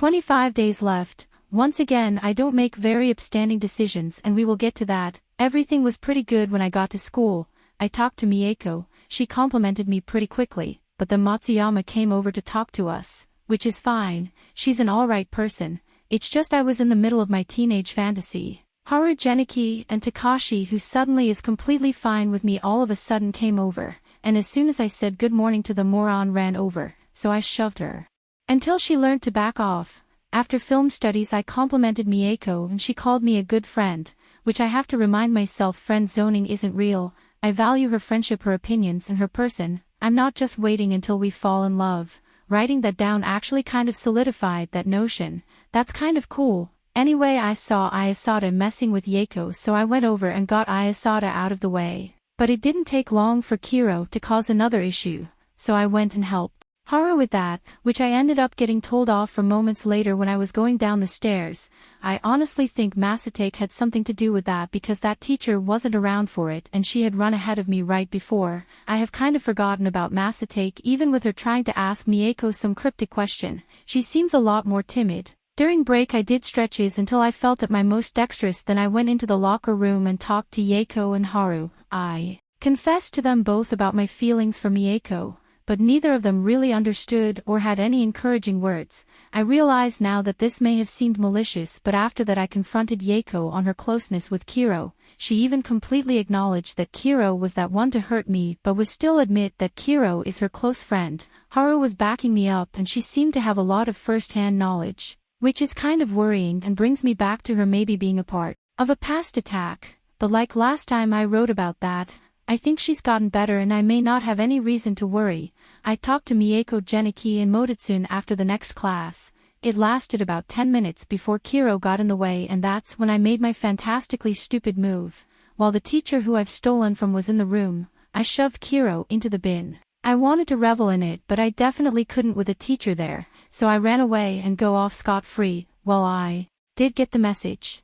25 days left. Once again, I don't make very upstanding decisions, and we will get to that. Everything was pretty good when I got to school. I talked to Mieko, she complimented me pretty quickly, but then Matsuyama came over to talk to us, which is fine, she's an alright person. It's just I was in the middle of my teenage fantasy. Haru Geniki and Takashi, who suddenly is completely fine with me, all of a sudden came over, and as soon as I said good morning to the moron ran over, so I shoved her. Until she learned to back off. After film studies I complimented Mieko and she called me a good friend, which I have to remind myself friend zoning isn't real. I value her friendship, her opinions and her person. I'm not just waiting until we fall in love. Writing that down actually kind of solidified that notion. That's kind of cool. Anyway, I saw Ayasada messing with Yeiko, so I went over and got Ayasada out of the way. But it didn't take long for Kiro to cause another issue, so I went and helped Haru with that, which I ended up getting told off for moments later when I was going down the stairs. I honestly think Masatake had something to do with that because that teacher wasn't around for it and she had run ahead of me right before. I have kind of forgotten about Masatake even with her trying to ask Mieko some cryptic question. She seems a lot more timid. During break I did stretches until I felt at my most dexterous, then I went into the locker room and talked to Yeiko and Haru. I confessed to them both about my feelings for Mieko, but neither of them really understood or had any encouraging words. I realize now that this may have seemed malicious, but after that I confronted Yeiko on her closeness with Kiro. She even completely acknowledged that Kiro was that one to hurt me but would still admit that Kiro is her close friend. Haru was backing me up and she seemed to have a lot of first-hand knowledge, which is kind of worrying and brings me back to her maybe being a part of a past attack. But like last time I wrote about that, I think she's gotten better and I may not have any reason to worry. I talked to Mieko, Geniki and Mototsune after the next class. It lasted about 10 minutes before Kiro got in the way, and that's when I made my fantastically stupid move. While the teacher who I've stolen from was in the room, I shoved Kiro into the bin. I wanted to revel in it, but I definitely couldn't with a teacher there, so I ran away and go off scot-free. Well, I did get the message.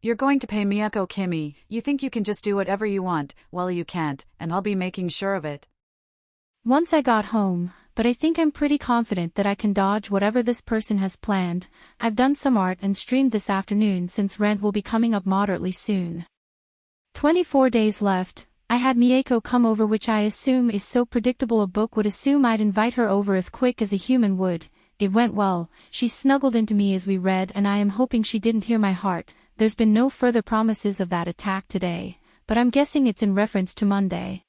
You're going to pay Miyako Kimi. You think you can just do whatever you want. Well, you can't, and I'll be making sure of it. Once I got home, but I think I'm pretty confident that I can dodge whatever this person has planned. I've done some art and streamed this afternoon since rent will be coming up moderately soon. 24 days left. I had Mieko come over, which I assume is so predictable a book would assume I'd invite her over as quick as a human would. It went well. She snuggled into me as we read, and I am hoping she didn't hear my heart. There's been no further promises of that attack today, but I'm guessing it's in reference to Monday.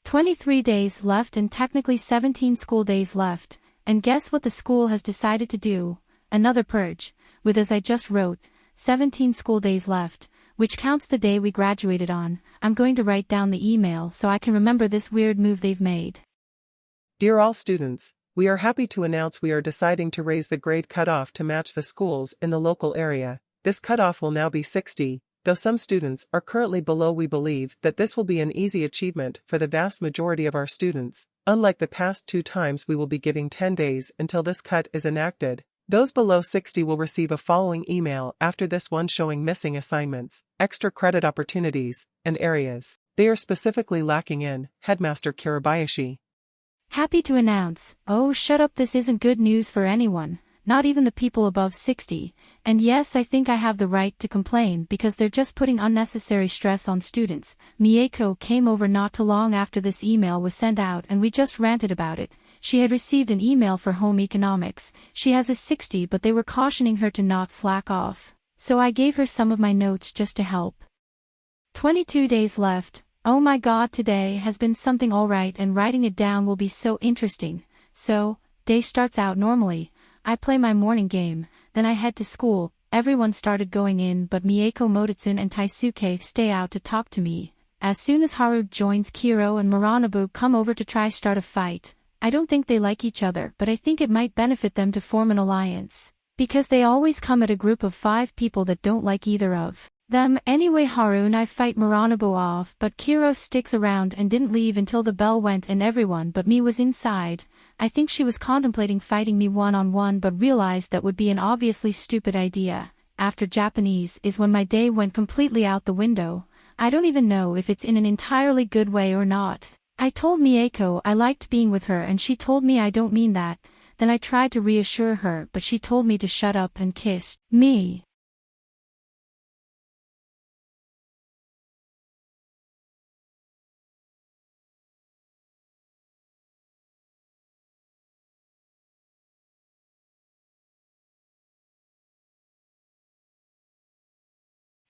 23 days left and technically 17 school days left, and guess what the school has decided to do? Another purge, with, as I just wrote, 17 school days left, which counts the day we graduated on. I'm going to write down the email so I can remember this weird move they've made. Dear all students, we are happy to announce we are deciding to raise the grade cutoff to match the schools in the local area. This cutoff will now be 60, though some students are currently below. We believe that this will be an easy achievement for the vast majority of our students. Unlike the past 2 times, we will be giving 10 days until this cut is enacted. Those below 60 will receive a following email after this one showing missing assignments, extra credit opportunities, and areas they are specifically lacking in. Headmaster Kirabayashi. Happy to announce, oh shut up, this isn't good news for anyone. Not even the people above 60, and yes, I think I have the right to complain because they're just putting unnecessary stress on students. Mieko came over not too long after this email was sent out and we just ranted about it. She had received an email for home economics. She has a 60 but they were cautioning her to not slack off, so I gave her some of my notes just to help. 22 days left. Oh my god, today has been something alright and writing it down will be so interesting. So, day starts out normally. I play my morning game, then I head to school. Everyone started going in but Mieko, Mototsune and Taisuke stay out to talk to me. As soon as Haru joins, Kiro and Muranobu come over to try start a fight. I don't think they like each other, but I think it might benefit them to form an alliance, because they always come at a group of 5 people that don't like either of them. Anyway, Haru and I fight Muranobu off, but Kiro sticks around and didn't leave until the bell went and everyone but me was inside. I think she was contemplating fighting me one-on-one but realized that would be an obviously stupid idea. After Japanese is when my day went completely out the window. I don't even know if it's in an entirely good way or not. I told Mieko I liked being with her and she told me I don't mean that. Then I tried to reassure her, but she told me to shut up and kissed me.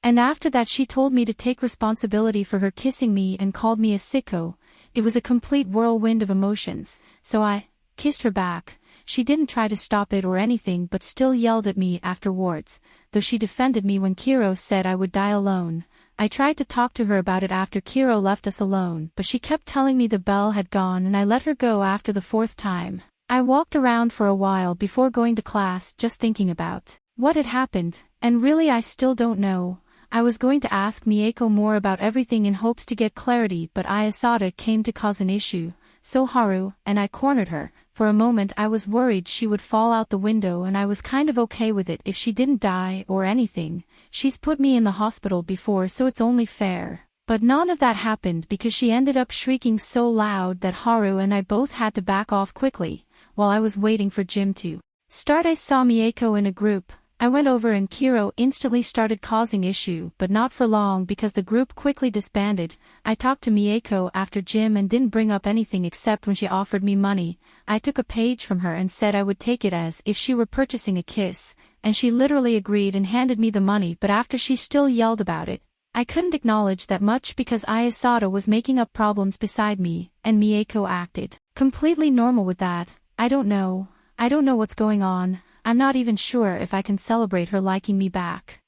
And after that she told me to take responsibility for her kissing me and called me a sicko. It was a complete whirlwind of emotions, so I kissed her back. She didn't try to stop it or anything but still yelled at me afterwards, though she defended me when Kiro said I would die alone. I tried to talk to her about it after Kiro left us alone, but she kept telling me the bell had gone and I let her go after the fourth time. I walked around for a while before going to class just thinking about what had happened, and really I still don't know. I was going to ask Mieko more about everything in hopes to get clarity, but Ayasada came to cause an issue, so Haru and I cornered her. For a moment I was worried she would fall out the window, and I was kind of okay with it if she didn't die or anything. She's put me in the hospital before, so it's only fair. But none of that happened because she ended up shrieking so loud that Haru and I both had to back off quickly. While I was waiting for gym to start, I saw Mieko in a group. I went over and Kiro instantly started causing issue, but not for long because the group quickly disbanded. I talked to Mieko after gym and didn't bring up anything except when she offered me money. I took a page from her and said I would take it as if she were purchasing a kiss, and she literally agreed and handed me the money, but after she still yelled about it. I couldn't acknowledge that much because Ayasada was making up problems beside me, and Mieko acted completely normal with that. I don't know what's going on. I'm not even sure if I can celebrate her liking me back.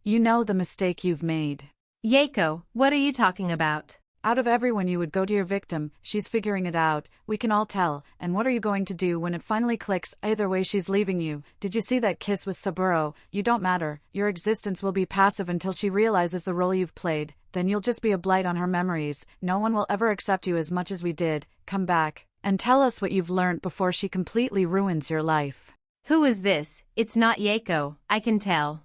You know the mistake you've made. Yaeko, what are you talking about? Out of everyone you would go to your victim, she's figuring it out, we can all tell, and what are you going to do when it finally clicks? Either way she's leaving you. Did you see that kiss with Saburo? You don't matter, your existence will be passive until she realizes the role you've played, then you'll just be a blight on her memories. No one will ever accept you as much as we did. Come back, and tell us what you've learned before she completely ruins your life. Who is this? It's not Yaeko, I can tell.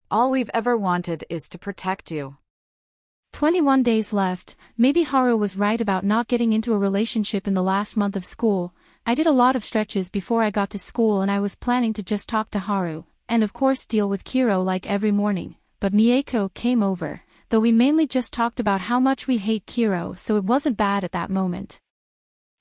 All we've ever wanted is to protect you. 21 days left. Maybe Haru was right about not getting into a relationship in the last month of school. I did a lot of stretches before I got to school and I was planning to just talk to Haru, and of course deal with Kiro like every morning. But Mieko came over, though we mainly just talked about how much we hate Kiro, so it wasn't bad at that moment.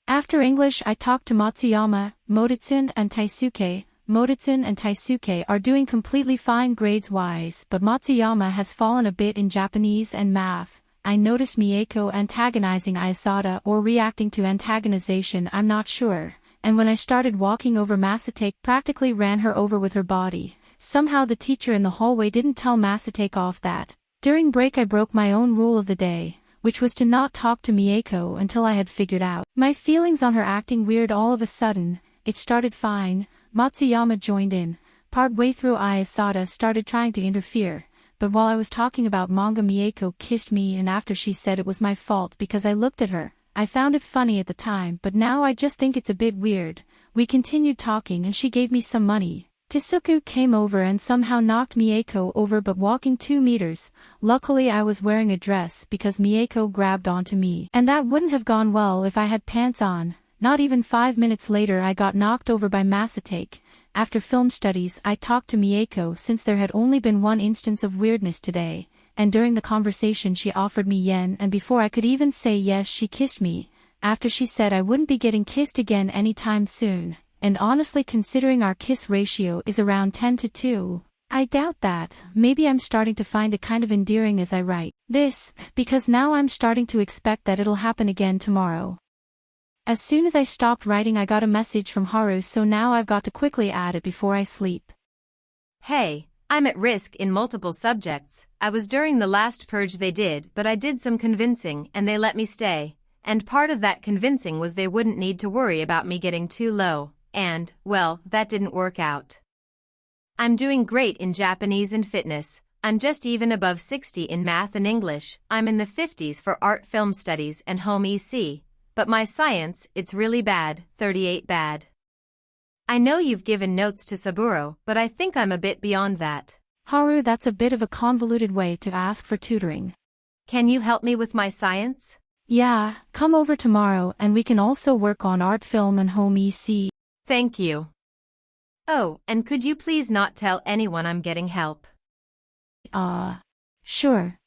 After English I talked to Matsuyama, Moritsun and Taisuke. Moritsun and Taisuke are doing completely fine grades-wise, but Matsuyama has fallen a bit in Japanese and math. I noticed Mieko antagonizing Ayasada or reacting to antagonization, I'm not sure, and when I started walking over Masatake practically ran her over with her body. Somehow the teacher in the hallway didn't tell Masatake off that. During break I broke my own rule of the day, which was to not talk to Mieko until I had figured out my feelings on her acting weird all of a sudden. It started fine. Matsuyama joined in. Partway through Ayasada started trying to interfere, but while I was talking about manga Mieko kissed me, and after she said it was my fault because I looked at her. I found it funny at the time, but now I just think it's a bit weird. We continued talking and she gave me some money. Tsuku came over and somehow knocked Mieko over but walking 2 meters. Luckily I was wearing a dress because Mieko grabbed onto me, and that wouldn't have gone well if I had pants on. Not even 5 minutes later I got knocked over by Masatake. After film studies I talked to Mieko since there had only been one instance of weirdness today, and during the conversation she offered me yen, and before I could even say yes she kissed me. After she said I wouldn't be getting kissed again anytime soon, and honestly considering our kiss ratio is around 10-2, I doubt that. Maybe I'm starting to find it kind of endearing as I write this, because now I'm starting to expect that it'll happen again tomorrow. As soon as I stopped writing I got a message from Haru, so now I've got to quickly add it before I sleep. Hey, I'm at risk in multiple subjects. I was during the last purge they did, but I did some convincing and they let me stay. And part of that convincing was they wouldn't need to worry about me getting too low, and, well, that didn't work out. I'm doing great in Japanese and fitness. I'm just even above 60 in math and English. I'm in the 50s for art film studies and home EC. But my science, it's really bad, 38 bad. I know you've given notes to Saburo, but I think I'm a bit beyond that. Haru, that's a bit of a convoluted way to ask for tutoring. Can you help me with my science? Yeah, come over tomorrow and we can also work on art film and home EC. Thank you. Oh, and could you please not tell anyone I'm getting help? Sure.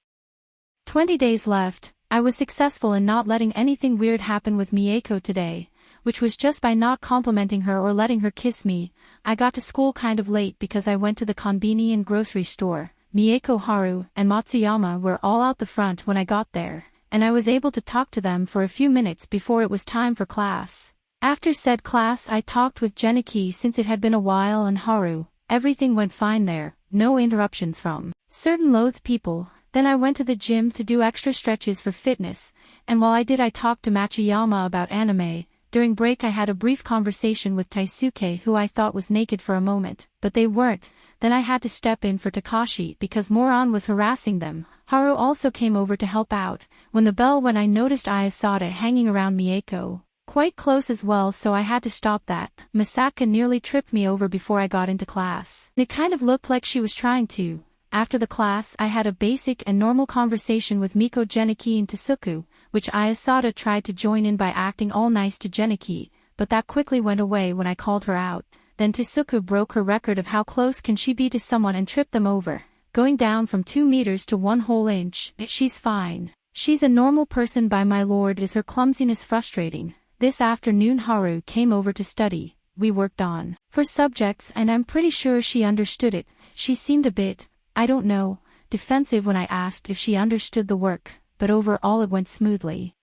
20 days left. I was successful in not letting anything weird happen with Mieko today, which was just by not complimenting her or letting her kiss me. I got to school kind of late because I went to the konbini and grocery store. Mieko, Haru, and Matsuyama were all out the front when I got there, and I was able to talk to them for a few minutes before it was time for class. After said class, I talked with Geniki since it had been a while, and Haru. Everything went fine there, no interruptions from certain loathed people. Then I went to the gym to do extra stretches for fitness, and while I did, I talked to Matsuyama about anime. During break I had a brief conversation with Taisuke, who I thought was naked for a moment, but they weren't. Then I had to step in for Takashi because Moron was harassing them. Haru also came over to help out. When the bell went, I noticed Ayasada hanging around Mieko, quite close as well, so I had to stop that. Misaka nearly tripped me over before I got into class. It kind of looked like she was trying to. After the class, I had a basic and normal conversation with Miko, Geniki, and Tasuku, which Ayasada tried to join in by acting all nice to Geniki, but that quickly went away when I called her out. Then Tasuku broke her record of how close can she be to someone and tripped them over, going down from 2 meters to 1 whole inch. She's fine. She's a normal person, by my lord, is her clumsiness frustrating. This afternoon Haru came over to study. We worked on 4 subjects and I'm pretty sure she understood it. She seemed a bit, I don't know, defensive when I asked if she understood the work, but overall it went smoothly.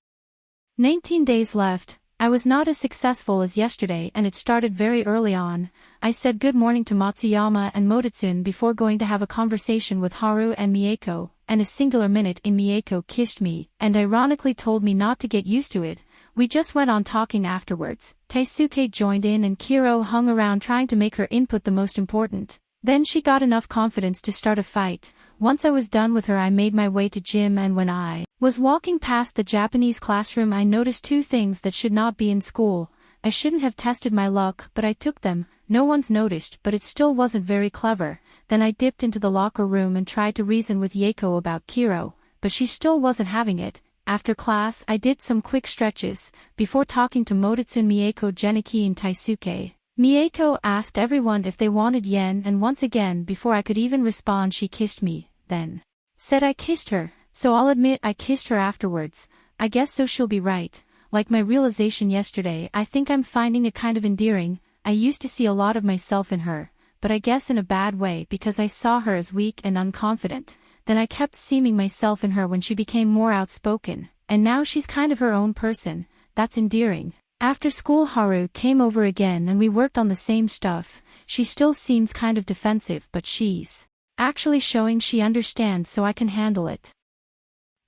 19 days left. I was not as successful as yesterday and it started very early on. I said good morning to Matsuyama and Mototsun before going to have a conversation with Haru and Mieko, and a singular minute in Mieko kissed me and ironically told me not to get used to it. We just went on talking afterwards. Taisuke joined in and Kiro hung around trying to make her input the most important. Then she got enough confidence to start a fight. Once I was done with her, I made my way to gym, and when I was walking past the Japanese classroom, I noticed 2 things that should not be in school. I shouldn't have tested my luck, but I took them. No one's noticed, but it still wasn't very clever. Then I dipped into the locker room and tried to reason with Yeiko about Kiro, but she still wasn't having it. After class, I did some quick stretches before talking to Mototsun, Mieko, Geniki, and Taisuke. Mieko asked everyone if they wanted yen, and once again before I could even respond she kissed me, then said I kissed her, so I'll admit I kissed her afterwards. I guess so, she'll be right. Like my realization yesterday, I think I'm finding it kind of endearing. I used to see a lot of myself in her, but I guess in a bad way because I saw her as weak and unconfident. Then I kept seeing myself in her when she became more outspoken, and now she's kind of her own person. That's endearing. After school Haru came over again and we worked on the same stuff. She still seems kind of defensive, but she's actually showing she understands, so I can handle it.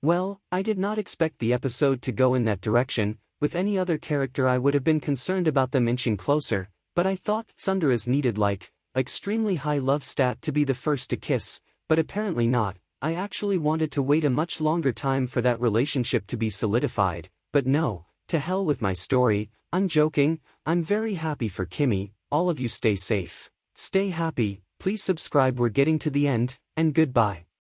Well, I did not expect the episode to go in that direction. With any other character I would have been concerned about them inching closer, but I thought Tsundera's needed like extremely high love stat to be the first to kiss, but apparently not. I actually wanted to wait a much longer time for that relationship to be solidified, but no. To hell with my story. I'm joking. I'm very happy for Kimi. All of you stay safe. Stay happy. Please subscribe. We're getting to the end, and goodbye.